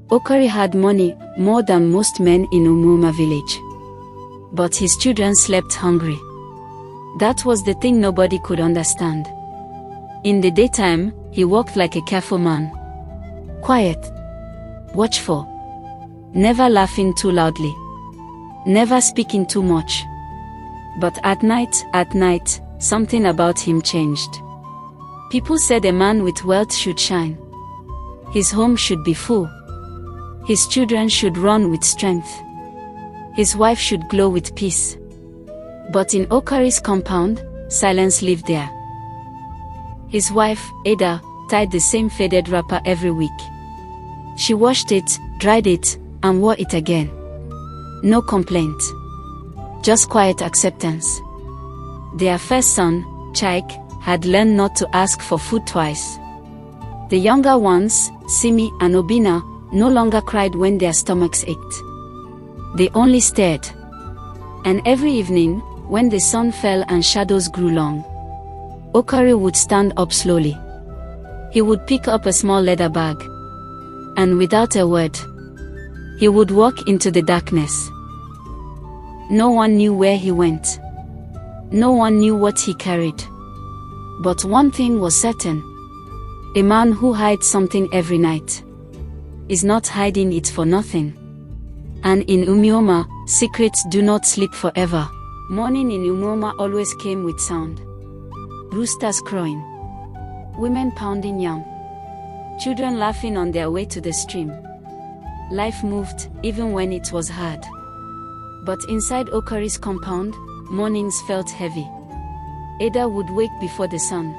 Okari had money, more than most men in Umuoma village. But his children slept hungry. That was the thing nobody could understand. In the daytime, he walked like a careful man. Quiet. Watchful. Never laughing too loudly. Never speaking too much. But at night, something about him changed. People said a man with wealth should shine. His home should be full. His children should run with strength. His wife should glow with peace. But in Okari's compound, silence lived there. His wife, Ada, tied the same faded wrapper every week. She washed it, dried it, and wore it again. No complaint. Just quiet acceptance. Their first son, Chaik, had learned not to ask for food twice. The younger ones, Simi and Obina, no longer cried when their stomachs ached. They only stared. And every evening, when the sun fell and shadows grew long, Okari would stand up slowly. He would pick up a small leather bag. And without a word, he would walk into the darkness. No one knew where he went. No one knew what he carried. But one thing was certain. A man who hides something every night is not hiding it for nothing. And in Umuoma, secrets do not sleep forever. Morning in Umuoma always came with sound. Roosters crowing. Women pounding yam. Children laughing on their way to the stream. Life moved, even when it was hard. But inside Okari's compound, mornings felt heavy. Ada would wake before the sun.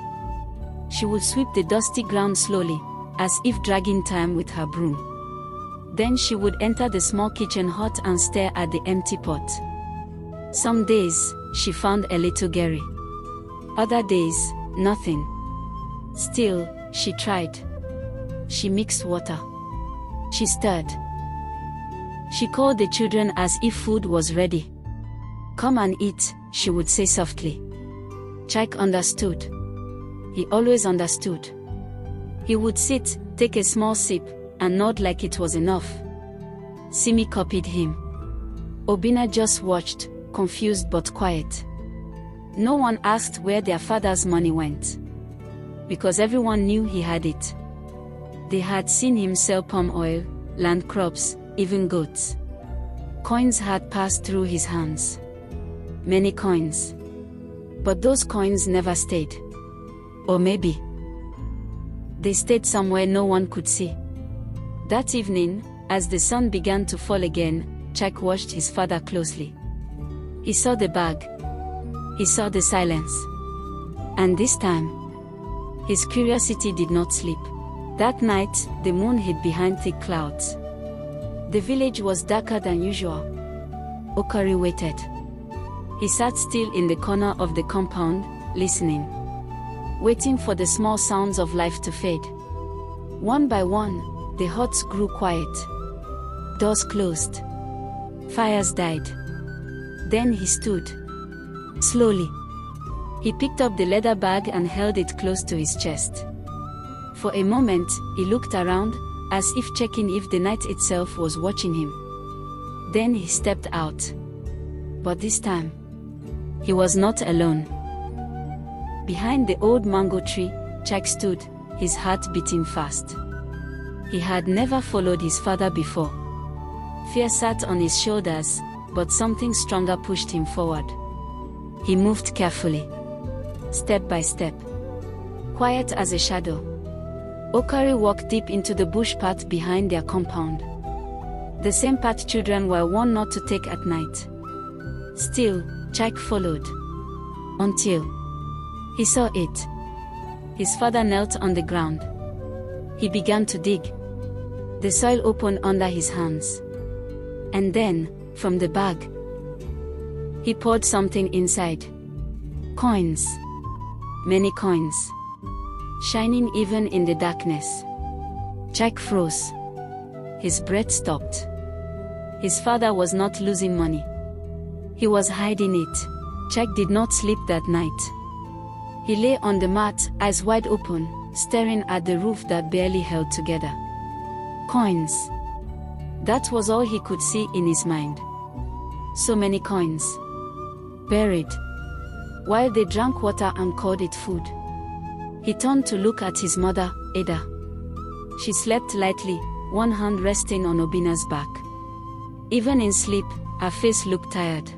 She would sweep the dusty ground slowly, as if dragging time with her broom. Then she would enter the small kitchen hut and stare at the empty pot. Some days, she found a little Gary. Other days, nothing. Still, she tried. She mixed water. She stirred. She called the children as if food was ready. "Come and eat," she would say softly. Chaik understood. He always understood. He would sit, take a small sip, and nod like it was enough. Simi copied him. Obina just watched, confused but quiet. No one asked where their father's money went. Because everyone knew he had it. They had seen him sell palm oil, land crops, even goats. Coins had passed through his hands. Many coins. But those coins never stayed. Or maybe they stayed somewhere no one could see. That evening, as the sun began to fall again, Chaik watched his father closely. He saw the bag. He saw the silence. And this time, his curiosity did not sleep. That night, the moon hid behind thick clouds. The village was darker than usual. Okari waited. He sat still in the corner of the compound, listening. Waiting for the small sounds of life to fade. One by one, the huts grew quiet. Doors closed. Fires died. Then he stood. Slowly. He picked up the leather bag and held it close to his chest. For a moment, he looked around, as if checking if the night itself was watching him. Then he stepped out. But this time, he was not alone. Behind the old mango tree, Chaik stood, his heart beating fast. He had never followed his father before. Fear sat on his shoulders, but something stronger pushed him forward. He moved carefully. Step by step. Quiet as a shadow. Okari walked deep into the bush path behind their compound. The same path children were warned not to take at night. Still, Chaik followed. Until he saw it. His father knelt on the ground. He began to dig. The soil opened under his hands. And then, from the bag, he poured something inside. Coins. Many coins. Shining even in the darkness. Chaik froze. His breath stopped. His father was not losing money. He was hiding it. Chaik did not sleep that night. He lay on the mat, eyes wide open, staring at the roof that barely held together. Coins. That was all he could see in his mind. So many coins. Buried. While they drank water and called it food. He turned to look at his mother, Ada. She slept lightly, one hand resting on Obina's back. Even in sleep, her face looked tired.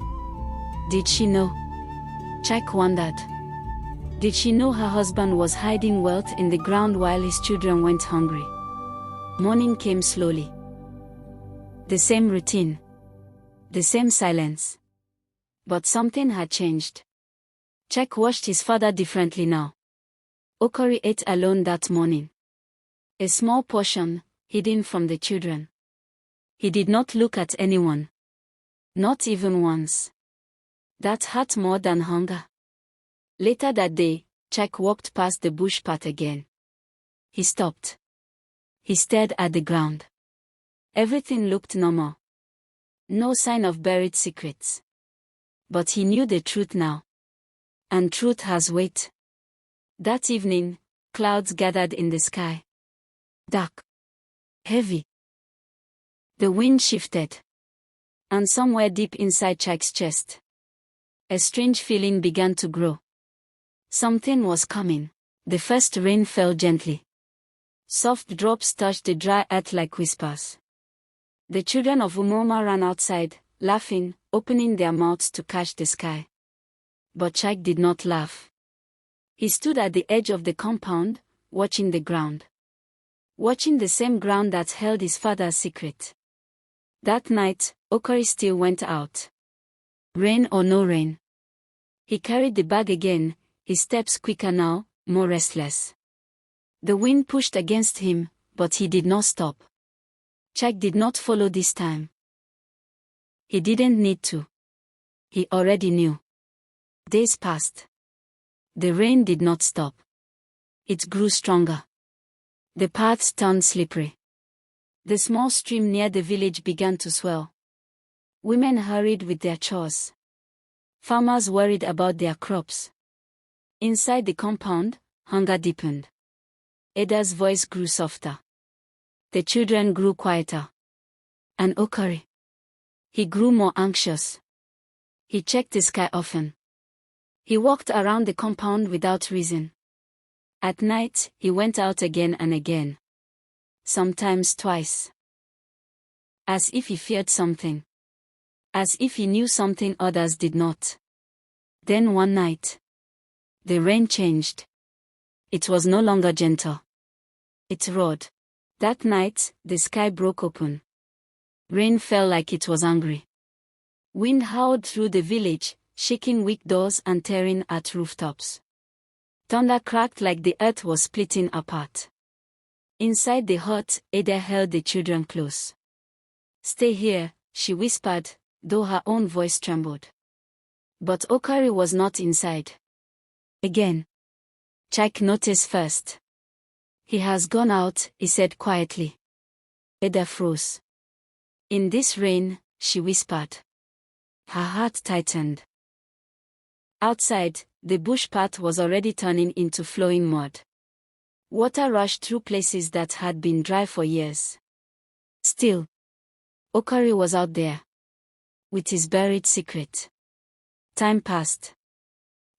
Did she know? Chike wondered. Did she know her husband was hiding wealth in the ground while his children went hungry? Morning came slowly. The same routine. The same silence. But something had changed. Chike watched his father differently now. Okori ate alone that morning. A small portion, hidden from the children. He did not look at anyone. Not even once. That hurt more than hunger. Later that day, Chike walked past the bush path again. He stopped. He stared at the ground. Everything looked normal. No sign of buried secrets. But he knew the truth now. And truth has weight. That evening, clouds gathered in the sky. Dark. Heavy. The wind shifted. And somewhere deep inside Chike's chest, a strange feeling began to grow. Something was coming. The first rain fell gently. Soft drops touched the dry earth like whispers. The children of Umoma ran outside, laughing, opening their mouths to catch the sky. But Chike did not laugh. He stood at the edge of the compound, watching the ground. Watching the same ground that held his father's secret. That night, Okori still went out. Rain or no rain. He carried the bag again, his steps quicker now, more restless. The wind pushed against him, but he did not stop. Chike did not follow this time. He didn't need to. He already knew. Days passed. The rain did not stop. It grew stronger. The paths turned slippery. The small stream near the village began to swell. Women hurried with their chores. Farmers worried about their crops. Inside the compound, hunger deepened. Ada's voice grew softer. The children grew quieter. And Okori. He grew more anxious. He checked the sky often. He walked around the compound without reason. At night, he went out again and again. Sometimes twice. As if he feared something. As if he knew something others did not. Then one night, the rain changed. It was no longer gentle. It roared. That night, the sky broke open. Rain fell like it was angry. Wind howled through the village, shaking weak doors and tearing at rooftops. Thunder cracked like the earth was splitting apart. Inside the hut, Ada held the children close. "Stay here," she whispered, though her own voice trembled. But Okori was not inside. Again. Chike noticed first. "He has gone out," he said quietly. Ada froze. "In this rain," she whispered. Her heart tightened. Outside, the bush path was already turning into flowing mud. Water rushed through places that had been dry for years. Still, Okori was out there. With his buried secret. Time passed.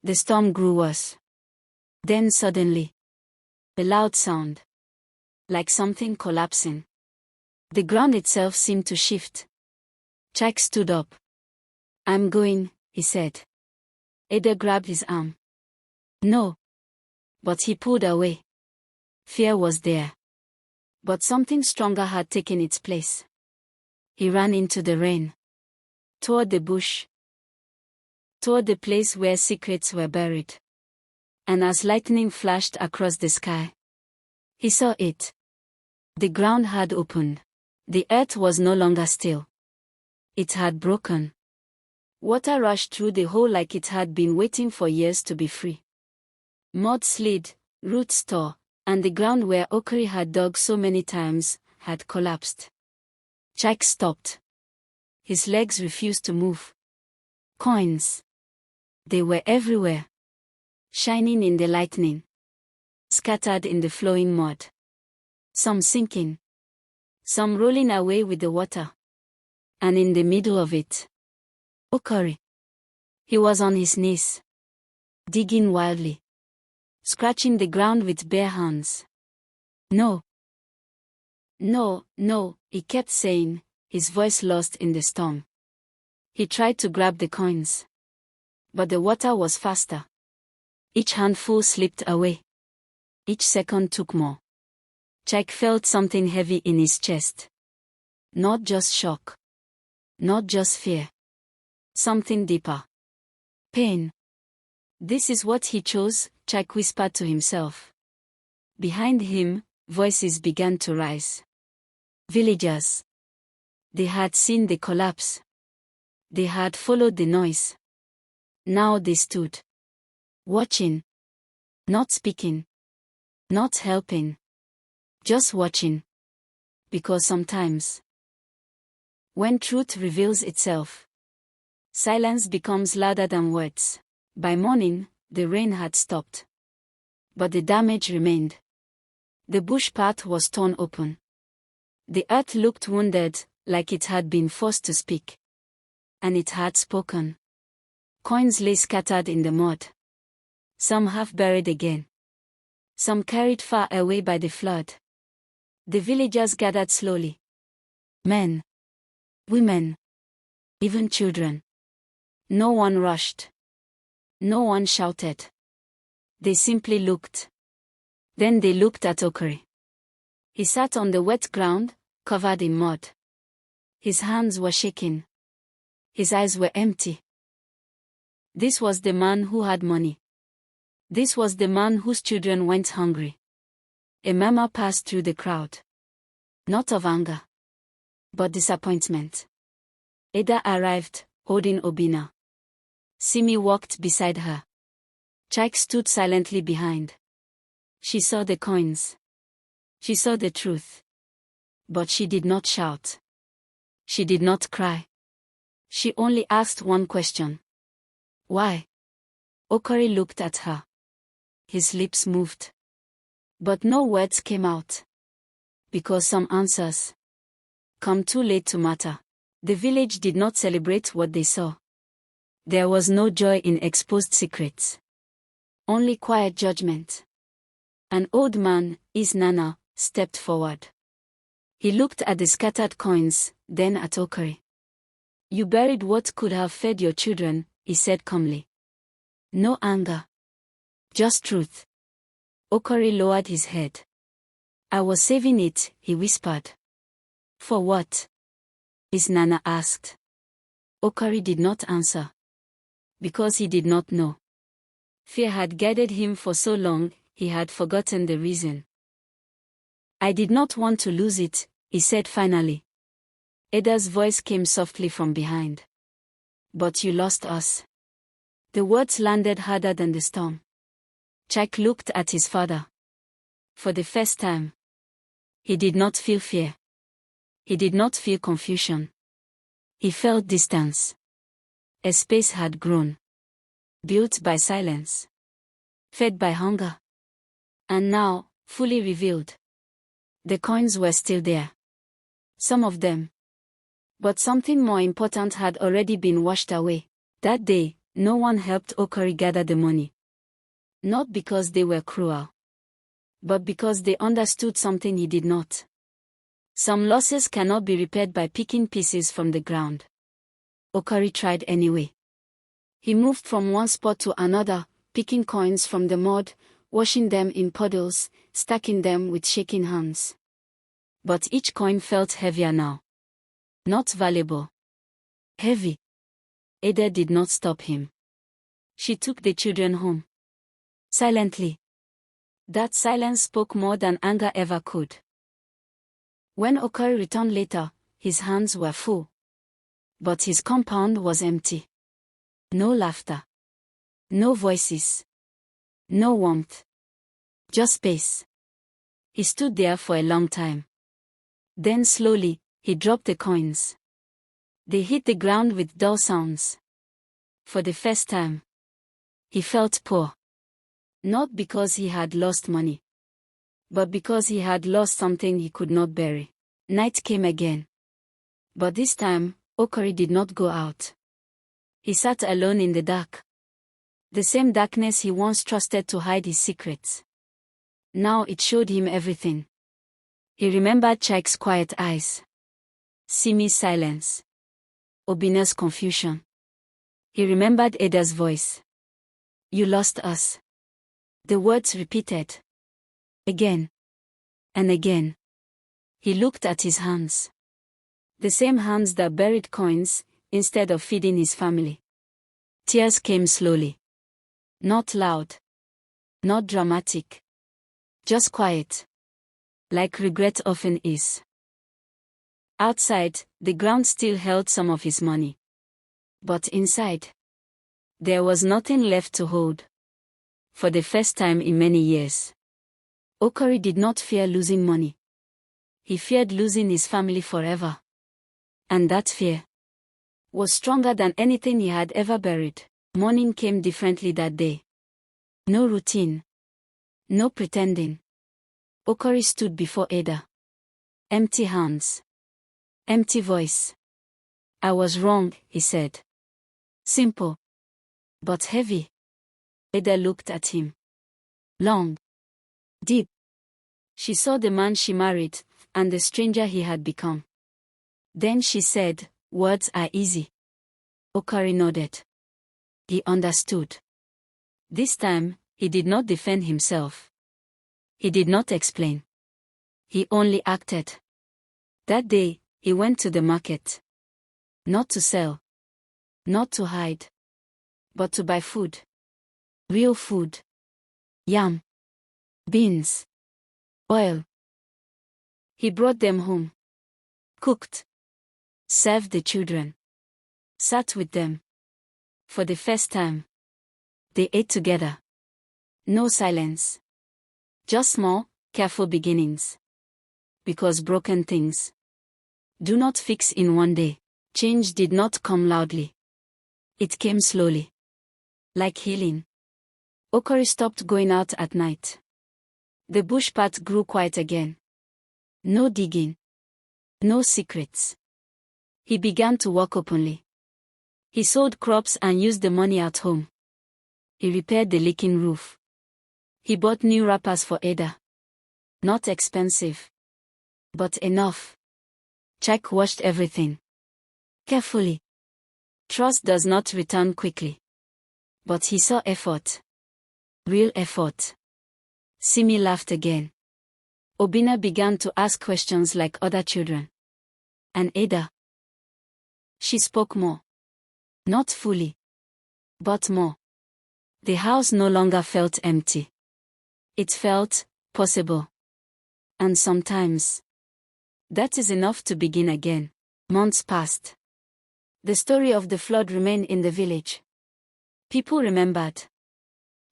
The storm grew worse. Then suddenly, a loud sound. Like something collapsing. The ground itself seemed to shift. Chike stood up. "I'm going," he said. Ada grabbed his arm. "No." But he pulled away. Fear was there. But something stronger had taken its place. He ran into the rain. Toward the bush. Toward the place where secrets were buried. And as lightning flashed across the sky, he saw it. The ground had opened. The earth was no longer still. It had broken. Water rushed through the hole like it had been waiting for years to be free. Mud slid, roots tore, and the ground where Okori had dug so many times had collapsed. Chike stopped. His legs refused to move. Coins. They were everywhere. Shining in the lightning. Scattered in the flowing mud. Some sinking. some rolling away with the water. And in the middle of it, Okari. He was on his knees, digging wildly, scratching the ground with bare hands. No. No, no, he kept saying, his voice lost in the storm. He tried to grab the coins, but the water was faster. Each handful slipped away. Each second took more. Jack felt something heavy in his chest. Not just shock. Not just fear. Something deeper. Pain. This is what he chose, Jack whispered to himself. Behind him, voices began to rise. Villagers. They had seen the collapse. They had followed the noise. Now they stood. Watching. Not speaking. Not helping. Just watching. Because sometimes, when truth reveals itself, silence becomes louder than words. By morning, the rain had stopped. But the damage remained. The bush path was torn open. The earth looked wounded, like it had been forced to speak. And it had spoken. Coins lay scattered in the mud. Some half buried again. Some carried far away by the flood. The villagers gathered slowly. Men. Women. Even children. No one rushed. No one shouted. They simply looked. Then they looked at Okari. He sat on the wet ground, covered in mud. His hands were shaking. His eyes were empty. This was the man who had money. This was the man whose children went hungry. A murmur passed through the crowd. Not of anger, but disappointment. Ada arrived, holding Obina. Simi walked beside her. Chike stood silently behind. She saw the coins. She saw the truth. But she did not shout. She did not cry. She only asked one question. Why? Okari looked at her. His lips moved. But no words came out. Because some answers come too late to matter. The village did not celebrate what they saw. There was no joy in exposed secrets. Only quiet judgment. An old man, Isnana, stepped forward. He looked at the scattered coins, then at Okari. You buried what could have fed your children, he said calmly. No anger. Just truth. Okari lowered his head. I was saving it, he whispered. For what? Isnana asked. Okari did not answer. Because he did not know. Fear had guided him for so long, he had forgotten the reason. I did not want to lose it, he said finally. Eda's voice came softly from behind. But you lost us. The words landed harder than the storm. Chike looked at his father. For the first time, he did not feel fear. He did not feel confusion. He felt distance. A space had grown. Built by silence. Fed by hunger. And now, fully revealed. The coins were still there. Some of them. But something more important had already been washed away. That day, no one helped Okari gather the money. Not because they were cruel. But because they understood something he did not. Some losses cannot be repaired by picking pieces from the ground. Okari tried anyway. He moved from one spot to another, picking coins from the mud, washing them in puddles, stacking them with shaking hands. But each coin felt heavier now. Not valuable. Heavy. Ada did not stop him. She took the children home. Silently. That silence spoke more than anger ever could. When Okari returned later, his hands were full. But his compound was empty. No laughter. No voices. No warmth. Just space. He stood there for a long time. Then slowly, he dropped the coins. They hit the ground with dull sounds. For the first time, he felt poor. Not because he had lost money, but because he had lost something he could not bury. Night came again. But this time, Okori did not go out. He sat alone in the dark. The same darkness he once trusted to hide his secrets. Now it showed him everything. He remembered Chike's quiet eyes, Simi's silence, Obina's confusion. He remembered Ada's voice. "You lost us." The words repeated. Again. And again. He looked at his hands. The same hands that buried coins, instead of feeding his family. Tears came slowly. Not loud. Not dramatic. Just quiet. Like regret often is. Outside, the ground still held some of his money. But inside, there was nothing left to hold. For the first time in many years, Okori did not fear losing money. He feared losing his family forever. And that fear was stronger than anything he had ever buried. Morning came differently that day. No routine. No pretending. Okori stood before Ada. Empty hands. Empty voice. "I was wrong," he said. Simple. But heavy. Ada looked at him. Long. Deep. She saw the man she married, and the stranger he had become. Then she said, "Words are easy." Okori nodded. He understood. This time, he did not defend himself. He did not explain. He only acted. That day, he went to the market. Not to sell. Not to hide. But to buy food. Real food. Yam. Beans. Oil. He brought them home. Cooked. Served the children. Sat with them. For the first time, they ate together. No silence. Just small, careful beginnings. Because broken things do not fix in one day. Change did not come loudly. It came slowly. Like healing. Okori stopped going out at night. The bush path grew quiet again. No digging. No secrets. He began to walk openly. He sold crops and used the money at home. He repaired the leaking roof. He bought new wrappers for Ada. Not expensive. But enough. Chike washed everything. Carefully. Trust does not return quickly. But he saw effort. Real effort. Simi laughed again. Obina began to ask questions like other children. And Ada. She spoke more. Not fully. But more. The house no longer felt empty. It felt possible. And sometimes, that is enough to begin again. Months passed. The story of the flood remained in the village. People remembered.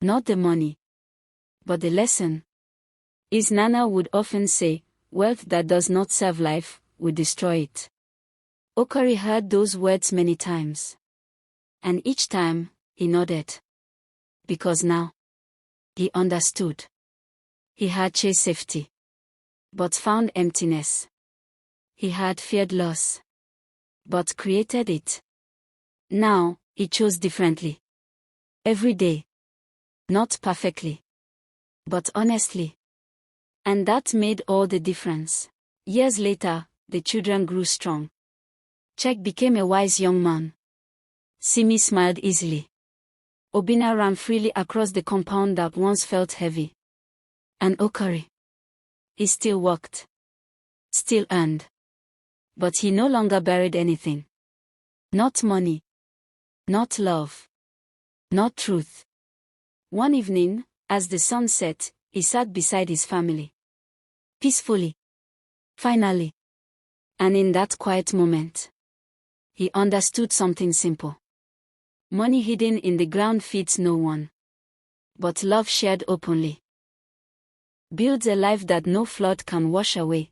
Not the money. But the lesson. His Nana would often say, "Wealth that does not serve life will destroy it." Okori heard those words many times. And each time, he nodded. Because now, he understood. He had chased safety. But found emptiness. He had feared loss. But created it. Now, he chose differently. Every day. Not perfectly. But honestly. And that made all the difference. Years later, the children grew strong. Chike became a wise young man. Simi smiled easily. Obina ran freely across the compound that once felt heavy. And Okori. He still walked. Still earned. But he no longer buried anything. Not money. Not love. Not truth. One evening, as the sun set, he sat beside his family. Peacefully. Finally. And in that quiet moment, he understood something simple. Money hidden in the ground feeds no one. But love shared openly builds a life that no flood can wash away.